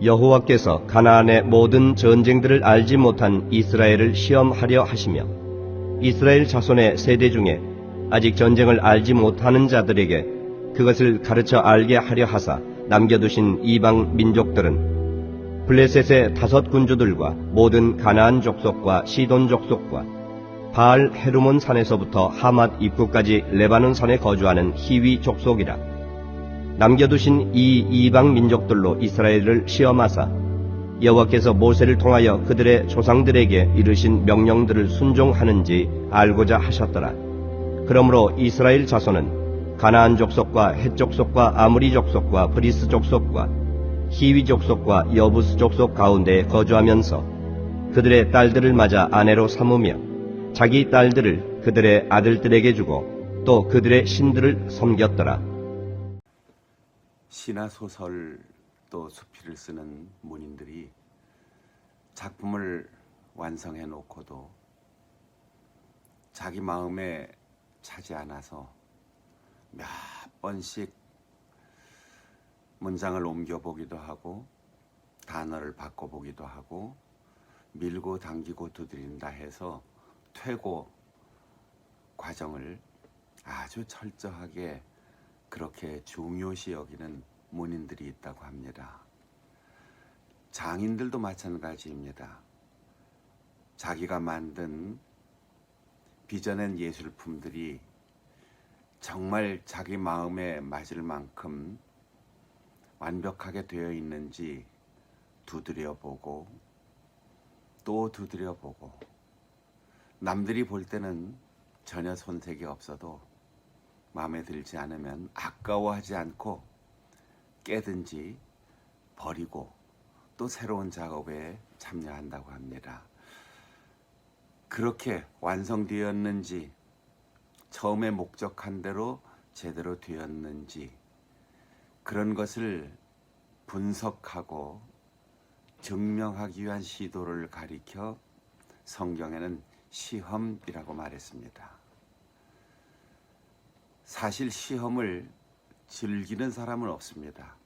여호와께서 가나안의 모든 전쟁들을 알지 못한 이스라엘을 시험하려 하시며 이스라엘 자손의 세대 중에 아직 전쟁을 알지 못하는 자들에게 그것을 가르쳐 알게 하려 하사 남겨두신 이방 민족들은 블레셋의 5 군주들과 모든 가나안 족속과 시돈 족속과 바알 헤르몬 산에서부터 하맛 입구까지 레바논 산에 거주하는 히위 족속이라. 남겨두신 이 이방 민족들로 이스라엘을 시험하사 여호와께서 모세를 통하여 그들의 조상들에게 이르신 명령들을 순종하는지 알고자 하셨더라. 그러므로 이스라엘 자손은 가나안 족속과 헷 족속과 아무리 족속과 브리스 족속과 히위 족속과 여부스 족속 가운데에 거주하면서 그들의 딸들을 맞아 아내로 삼으며 자기 딸들을 그들의 아들들에게 주고 또 그들의 신들을 섬겼더라. 시나 소설 또 수필을 쓰는 문인들이 작품을 완성해 놓고도 자기 마음에 차지 않아서 몇 번씩 문장을 옮겨보기도 하고 단어를 바꿔보기도 하고 밀고 당기고 두드린다 해서 퇴고 과정을 아주 철저하게 그렇게 중요시 여기는 문인들이 있다고 합니다. 장인들도 마찬가지입니다. 자기가 만든 빚어낸 예술품들이 정말 자기 마음에 맞을 만큼 완벽하게 되어 있는지 두드려보고 또 두드려보고 남들이 볼 때는 전혀 손색이 없어도 마음에 들지 않으면 아까워하지 않고 깨든지 버리고 또 새로운 작업에 참여한다고 합니다. 그렇게 완성되었는지 처음에 목적한 대로 제대로 되었는지 그런 것을 분석하고 증명하기 위한 시도를 가리켜 성경에는 시험이라고 말했습니다. 사실 시험을 즐기는 사람은 없습니다.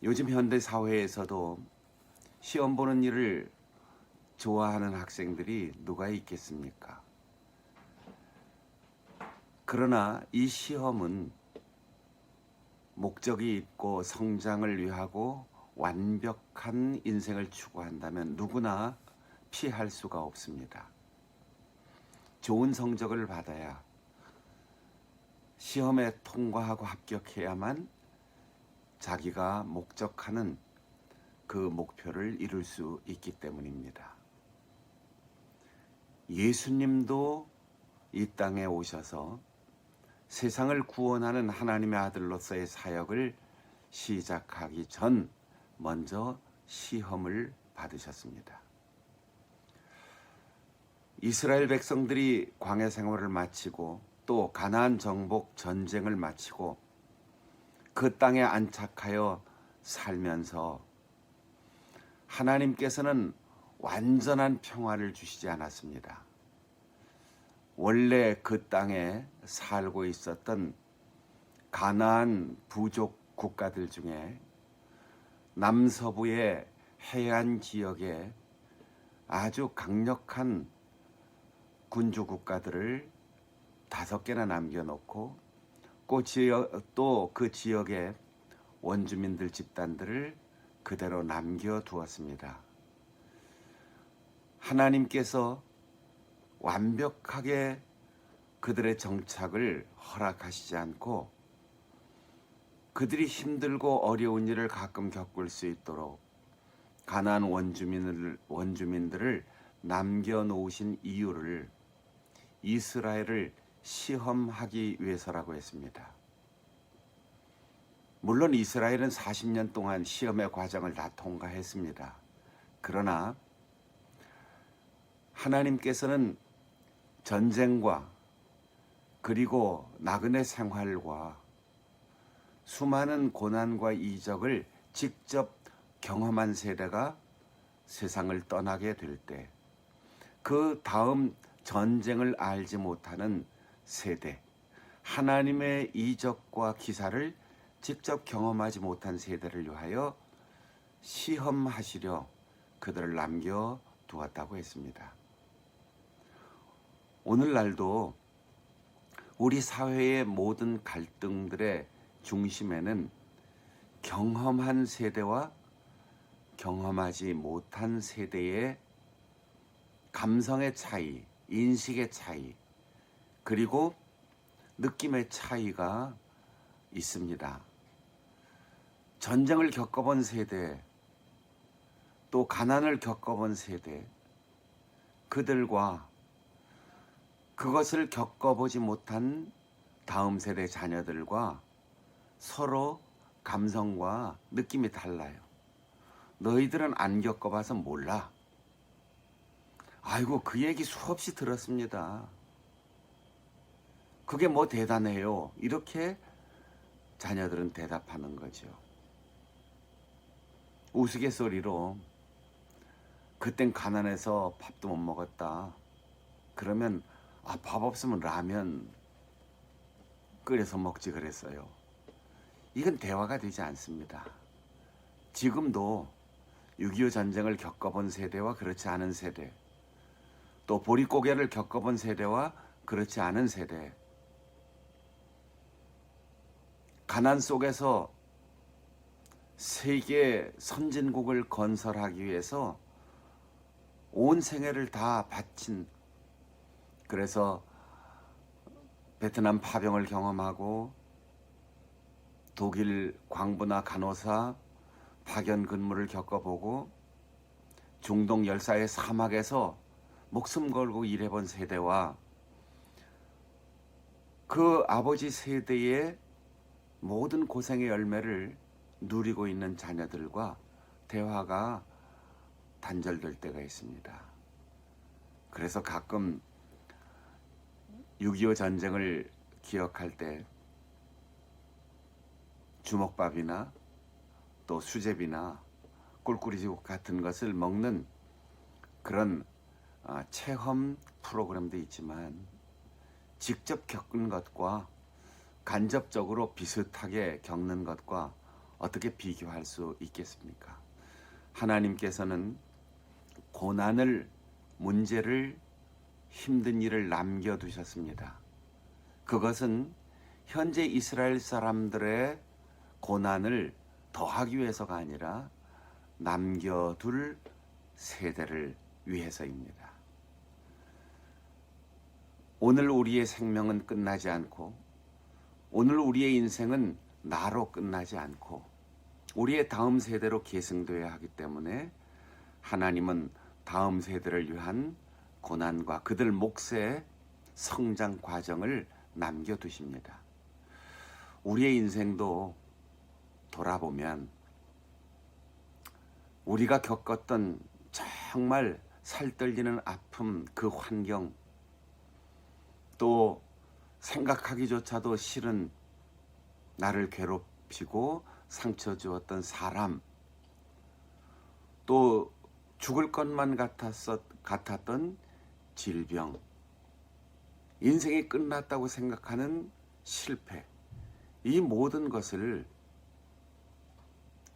요즘 현대 사회에서도 시험 보는 일을 좋아하는 학생들이 누가 있겠습니까? 그러나 이 시험은 목적이 있고 성장을 위하고 완벽한 인생을 추구한다면 누구나 피할 수가 없습니다. 좋은 성적을 받아야 시험에 통과하고 합격해야만 자기가 목적하는 그 목표를 이룰 수 있기 때문입니다. 예수님도 이 땅에 오셔서 세상을 구원하는 하나님의 아들로서의 사역을 시작하기 전 먼저 시험을 받으셨습니다. 이스라엘 백성들이 광야 생활을 마치고 또 가나안 정복 전쟁을 마치고 그 땅에 안착하여 살면서 하나님께서는 완전한 평화를 주시지 않았습니다. 원래 그 땅에 살고 있었던 가나안 부족 국가들 중에 남서부의 해안 지역에 아주 강력한 군주 국가들을 5개나 남겨놓고 또 그 지역의 원주민들 집단들을 그대로 남겨두었습니다. 하나님께서 완벽하게 그들의 정착을 허락하시지 않고 그들이 힘들고 어려운 일을 가끔 겪을 수 있도록 가나안 원주민들을 남겨놓으신 이유를 이스라엘을 시험하기 위해서라고 했습니다. 물론 이스라엘은 40년 동안 시험의 과정을 다 통과했습니다. 그러나 하나님께서는 전쟁과 그리고 나그네 생활과 수많은 고난과 이적을 직접 경험한 세대가 세상을 떠나게 될 때 그 다음 전쟁을 알지 못하는 세대, 하나님의 이적과 기사를 직접 경험하지 못한 세대를 위하여 시험하시려 그들을 남겨 두었다고 했습니다. 오늘날도 우리 사회의 모든 갈등들의 중심에는 경험한 세대와 경험하지 못한 세대의 감성의 차이, 인식의 차이, 그리고 느낌의 차이가 있습니다. 전쟁을 겪어본 세대, 또 가난을 겪어본 세대, 그들과 그것을 겪어보지 못한 다음 세대 자녀들과 서로 감성과 느낌이 달라요. 너희들은 안 겪어봐서 몰라. 아이고, 그 얘기 수없이 들었습니다. 그게 뭐 대단해요. 이렇게 자녀들은 대답하는 거죠. 우스갯소리로 그땐 가난해서 밥도 못 먹었다. 그러면 밥 없으면 라면 끓여서 먹지 그랬어요. 이건 대화가 되지 않습니다. 지금도 6.25 전쟁을 겪어본 세대와 그렇지 않은 세대, 또 보릿고개를 겪어본 세대와 그렇지 않은 세대, 가난 속에서 세계 선진국을 건설하기 위해서 온 생애를 다 바친, 그래서 베트남 파병을 경험하고 독일 광부나 간호사 파견 근무를 겪어보고 중동 열사의 사막에서 목숨 걸고 일해본 세대와 그 아버지 세대의 모든 고생의 열매를 누리고 있는 자녀들과 대화가 단절될 때가 있습니다. 그래서 가끔 6.25 전쟁을 기억할 때 주먹밥이나 또 수제비나 꿀꿀이지국 같은 것을 먹는 그런 체험 프로그램도 있지만 직접 겪은 것과 간접적으로 비슷하게 겪는 것과 어떻게 비교할 수 있겠습니까? 하나님께서는 고난을, 문제를, 힘든 일을 남겨두셨습니다. 그것은 현재 이스라엘 사람들의 고난을 더하기 위해서가 아니라 남겨둘 세대를 위해서입니다. 오늘 우리의 생명은 끝나지 않고, 오늘 우리의 인생은 나로 끝나지 않고 우리의 다음 세대로 계승되어야 하기 때문에 하나님은 다음 세대를 위한 고난과 그들 몫의 성장 과정을 남겨두십니다. 우리의 인생도 돌아보면 우리가 겪었던 정말 살떨리는 아픔, 그 환경, 또 생각하기조차도 싫은 나를 괴롭히고 상처 주었던 사람, 또 죽을 것만 같았던 질병, 인생이 끝났다고 생각하는 실패, 이 모든 것을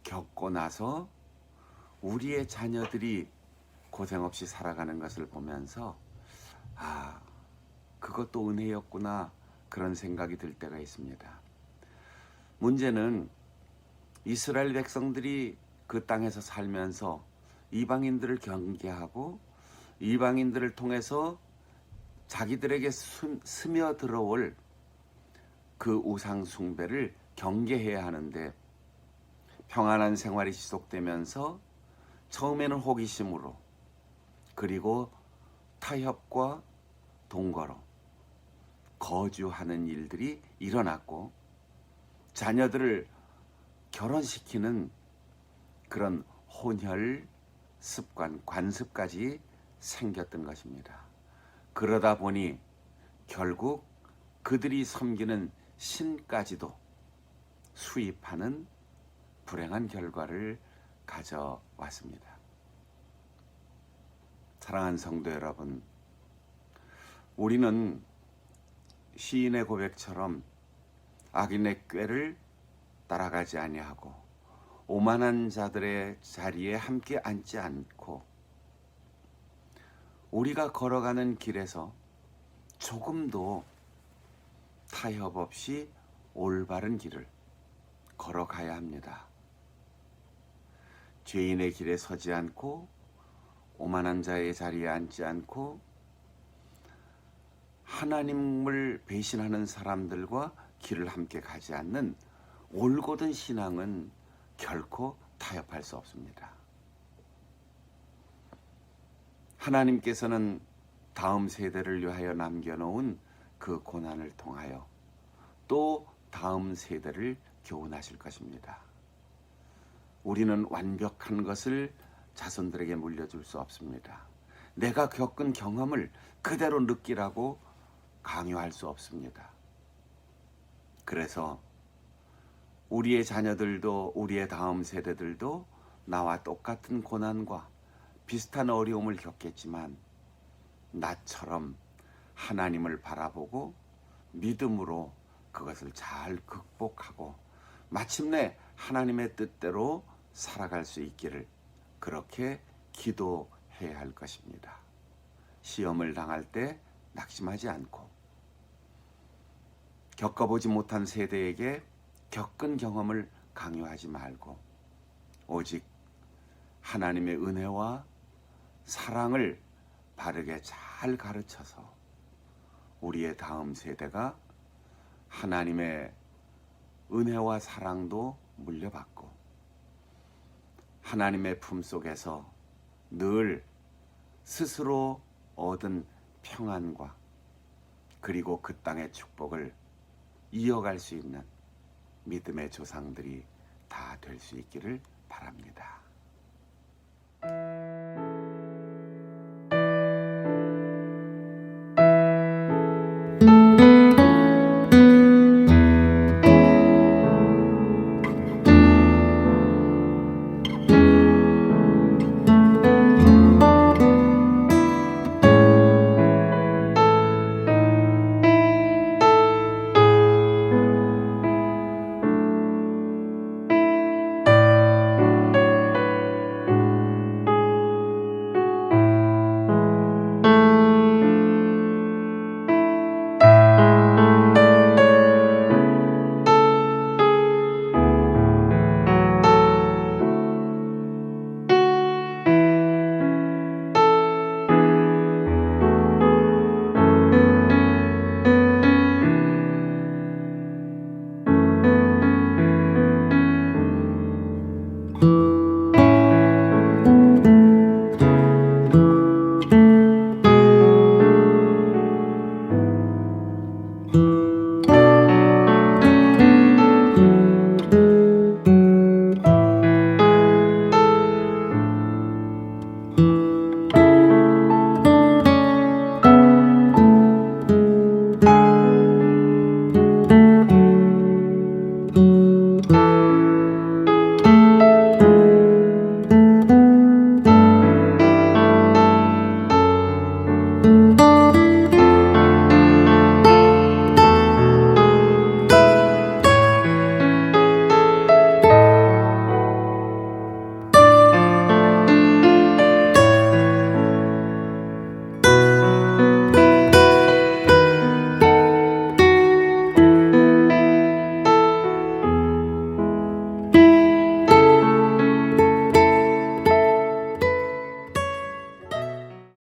겪고 나서 우리의 자녀들이 고생 없이 살아가는 것을 보면서 그것도 은혜였구나, 그런 생각이 들 때가 있습니다. 문제는 이스라엘 백성들이 그 땅에서 살면서 이방인들을 경계하고 이방인들을 통해서 자기들에게 스며들어올 그 우상 숭배를 경계해야 하는데, 평안한 생활이 지속되면서 처음에는 호기심으로, 그리고 타협과 동거로 거주하는 일들이 일어났고 자녀들을 결혼시키는 그런 혼혈 습관, 관습까지 생겼던 것입니다. 그러다 보니 결국 그들이 섬기는 신까지도 수입하는 불행한 결과를 가져왔습니다. 사랑하는 성도 여러분, 우리는 시인의 고백처럼 악인의 꾀를 따라가지 아니하고 오만한 자들의 자리에 함께 앉지 않고 우리가 걸어가는 길에서 조금도 타협 없이 올바른 길을 걸어가야 합니다. 죄인의 길에 서지 않고 오만한 자의 자리에 앉지 않고 하나님을 배신하는 사람들과 길을 함께 가지 않는 올곧은 신앙은 결코 타협할 수 없습니다. 하나님께서는 다음 세대를 위하여 남겨놓은 그 고난을 통하여 또 다음 세대를 교훈하실 것입니다. 우리는 완벽한 것을 자손들에게 물려줄 수 없습니다. 내가 겪은 경험을 그대로 느끼라고 강요할 수 없습니다. 그래서 우리의 자녀들도 우리의 다음 세대들도 나와 똑같은 고난과 비슷한 어려움을 겪겠지만 나처럼 하나님을 바라보고 믿음으로 그것을 잘 극복하고 마침내 하나님의 뜻대로 살아갈 수 있기를 그렇게 기도해야 할 것입니다. 시험을 당할 때 낙심하지 않고 겪어보지 못한 세대에게 겪은 경험을 강요하지 말고 오직 하나님의 은혜와 사랑을 바르게 잘 가르쳐서 우리의 다음 세대가 하나님의 은혜와 사랑도 물려받고 하나님의 품속에서 늘 스스로 얻은 평안과 그리고 그 땅의 축복을 이어갈 수 있는 믿음의 조상들이 다 될 수 있기를 바랍니다.